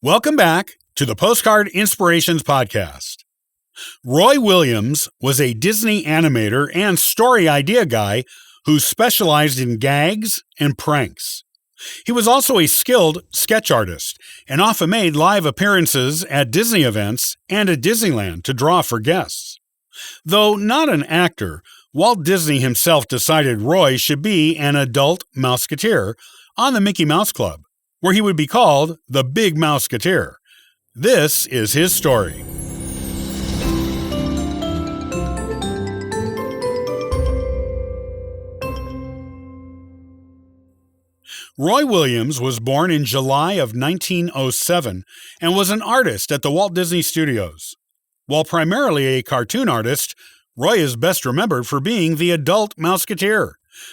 Welcome back to the Postcard Inspirations Podcast. Roy Williams was a Disney animator and story idea guy who specialized in gags and pranks. He was also a skilled sketch artist and often made live appearances at Disney events and at Disneyland to draw for guests. Though not an actor, Walt Disney himself decided Roy should be an adult Mouseketeer on the Mickey Mouse Club, where he would be called the Big Mooseketeer. This is his story. Roy Williams was born in July of 1907 and was an artist at the Walt Disney Studios. While primarily a cartoon artist, Roy is best remembered for being the adult Mouseketeer,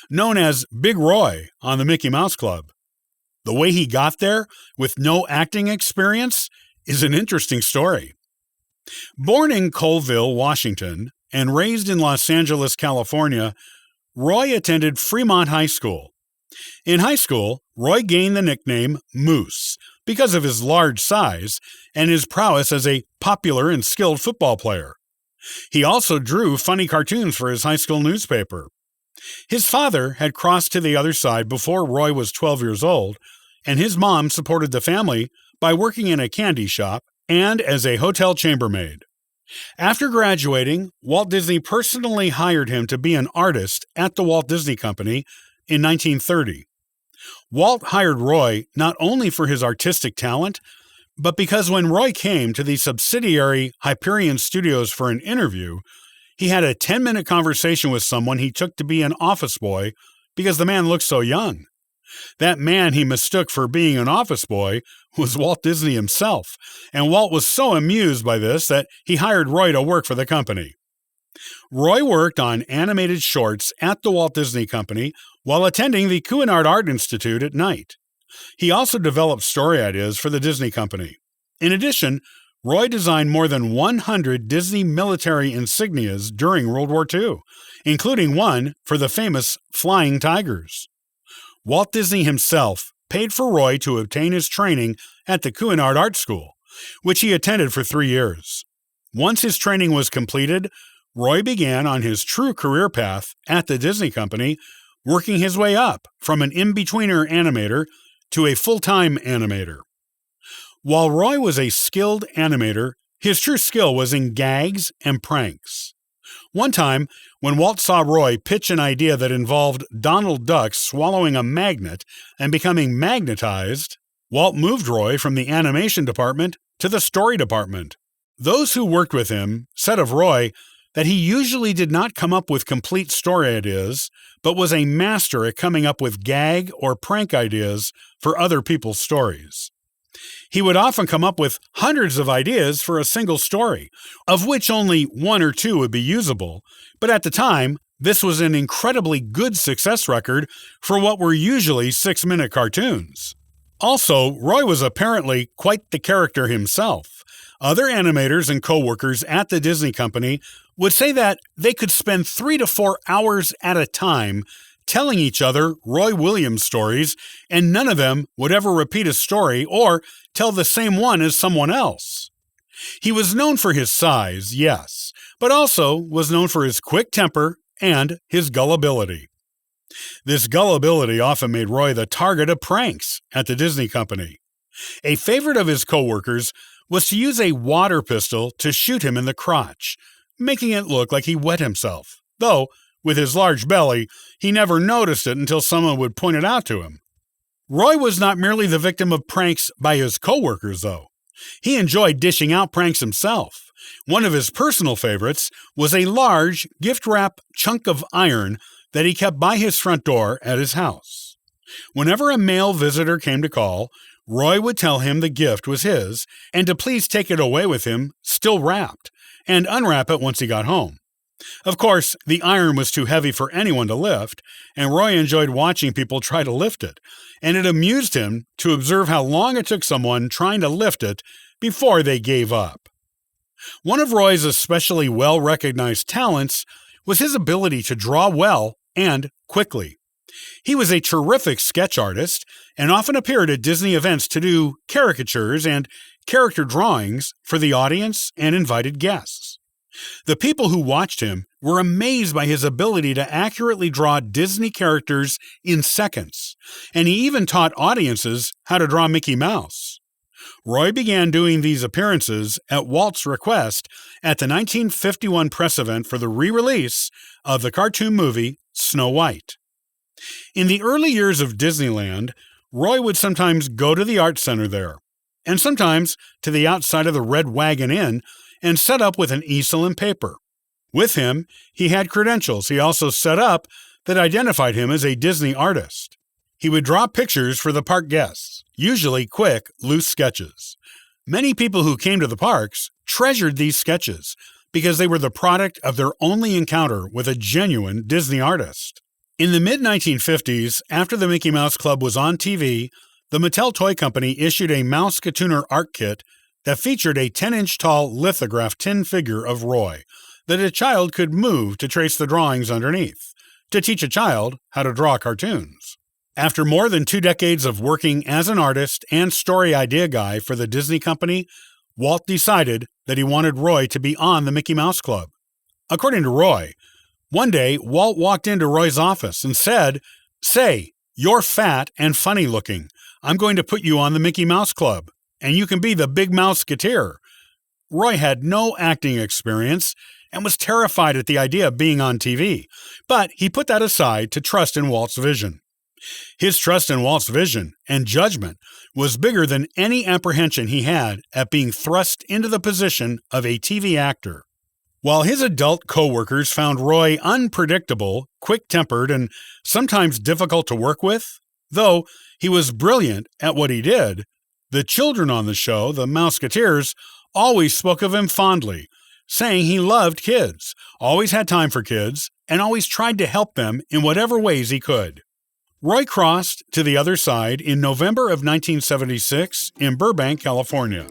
known as Big Roy on the Mickey Mouse Club. The way he got there, with no acting experience, is an interesting story. Born in Colville, Washington, and raised in Los Angeles, California, Roy attended Fremont High School. In high school, Roy gained the nickname Moose because of his large size and his prowess as a popular and skilled football player. He also drew funny cartoons for his high school newspaper. His father had crossed to the other side before Roy was 12 years old, and his mom supported the family by working in a candy shop and as a hotel chambermaid. After graduating, Walt Disney personally hired him to be an artist at the Walt Disney Company in 1930. Walt hired Roy not only for his artistic talent, but because when Roy came to the subsidiary Hyperion Studios for an interview, he had a 10-minute conversation with someone he took to be an office boy because the man looked so young. That man he mistook for being an office boy was Walt Disney himself, and Walt was so amused by this that he hired Roy to work for the company. Roy worked on animated shorts at the Walt Disney Company while attending the Cuisinart Art Institute at night. He also developed story ideas for the Disney Company. In addition, Roy designed more than 100 Disney military insignias during World War II, including one for the famous Flying Tigers. Walt Disney himself paid for Roy to obtain his training at the Cuisinart Art School, which he attended for 3 years. Once his training was completed, Roy began on his true career path at the Disney Company, working his way up from an in-betweener animator to a full-time animator. While Roy was a skilled animator, his true skill was in gags and pranks. One time, when Walt saw Roy pitch an idea that involved Donald Duck swallowing a magnet and becoming magnetized, Walt moved Roy from the animation department to the story department. Those who worked with him said of Roy that he usually did not come up with complete story ideas, but was a master at coming up with gag or prank ideas for other people's stories. He would often come up with hundreds of ideas for a single story, of which only 1 or 2 would be usable, but at the time, this was an incredibly good success record for what were usually 6-minute cartoons. Also, Roy was apparently quite the character himself. Other animators and co-workers at the Disney Company would say that they could spend 3 to 4 hours at a time telling each other Roy Williams stories, and none of them would ever repeat a story or tell the same one as someone else. He was known for his size, yes, but also was known for his quick temper and his gullibility. This gullibility often made Roy the target of pranks at the Disney Company. A favorite of his co-workers was to use a water pistol to shoot him in the crotch, making it look like he wet himself, though, with his large belly, he never noticed it until someone would point it out to him. Roy was not merely the victim of pranks by his co-workers, though. He enjoyed dishing out pranks himself. One of his personal favorites was a large, gift-wrap chunk of iron that he kept by his front door at his house. Whenever a male visitor came to call, Roy would tell him the gift was his and to please take it away with him, still wrapped, and unwrap it once he got home. Of course, the iron was too heavy for anyone to lift, and Roy enjoyed watching people try to lift it, and it amused him to observe how long it took someone trying to lift it before they gave up. One of Roy's especially well-recognized talents was his ability to draw well and quickly. He was a terrific sketch artist and often appeared at Disney events to do caricatures and character drawings for the audience and invited guests. The people who watched him were amazed by his ability to accurately draw Disney characters in seconds, and he even taught audiences how to draw Mickey Mouse. Roy began doing these appearances at Walt's request at the 1951 press event for the re-release of the cartoon movie Snow White. In the early years of Disneyland, Roy would sometimes go to the Art Center there, and sometimes to the outside of the Red Wagon Inn and set up with an easel and paper. With him, he had credentials he also set up that identified him as a Disney artist. He would draw pictures for the park guests, usually quick, loose sketches. Many people who came to the parks treasured these sketches because they were the product of their only encounter with a genuine Disney artist. In the mid-1950s, after the Mickey Mouse Club was on TV, the Mattel Toy Company issued a Mouseketeer art kit that featured a 10-inch tall lithograph tin figure of Roy that a child could move to trace the drawings underneath, to teach a child how to draw cartoons. After more than 2 decades of working as an artist and story idea guy for the Disney Company, Walt decided that he wanted Roy to be on the Mickey Mouse Club. According to Roy, one day Walt walked into Roy's office and said, "Say, you're fat and funny looking. I'm going to put you on the Mickey Mouse Club, and you can be the Big Mooseketeer." Roy had no acting experience and was terrified at the idea of being on TV, but he put that aside to trust in Walt's vision. His trust in Walt's vision and judgment was bigger than any apprehension he had at being thrust into the position of a TV actor. While his adult co-workers found Roy unpredictable, quick-tempered, and sometimes difficult to work with, though he was brilliant at what he did, the children on the show, the Mouseketeers, always spoke of him fondly, saying he loved kids, always had time for kids, and always tried to help them in whatever ways he could. Roy crossed to the other side in November of 1976 in Burbank, California.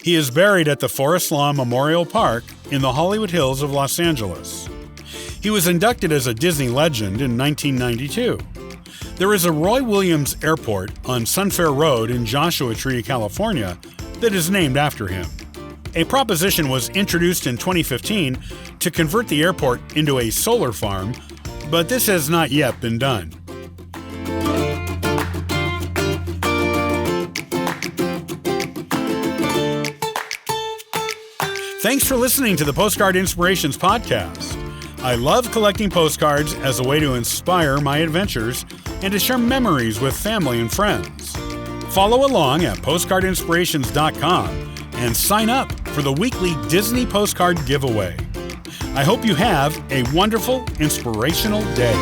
He is buried at the Forest Lawn Memorial Park in the Hollywood Hills of Los Angeles. He was inducted as a Disney legend in 1992. There is a Roy Williams Airport on Sunfair Road in Joshua Tree, California, that is named after him. A proposition was introduced in 2015 to convert the airport into a solar farm, but this has not yet been done. Thanks for listening to the Postcard Inspirations podcast. I love collecting postcards as a way to inspire my adventures and to share memories with family and friends. Follow along at postcardinspirations.com and sign up for the weekly Disney postcard giveaway. I hope you have a wonderful, inspirational day.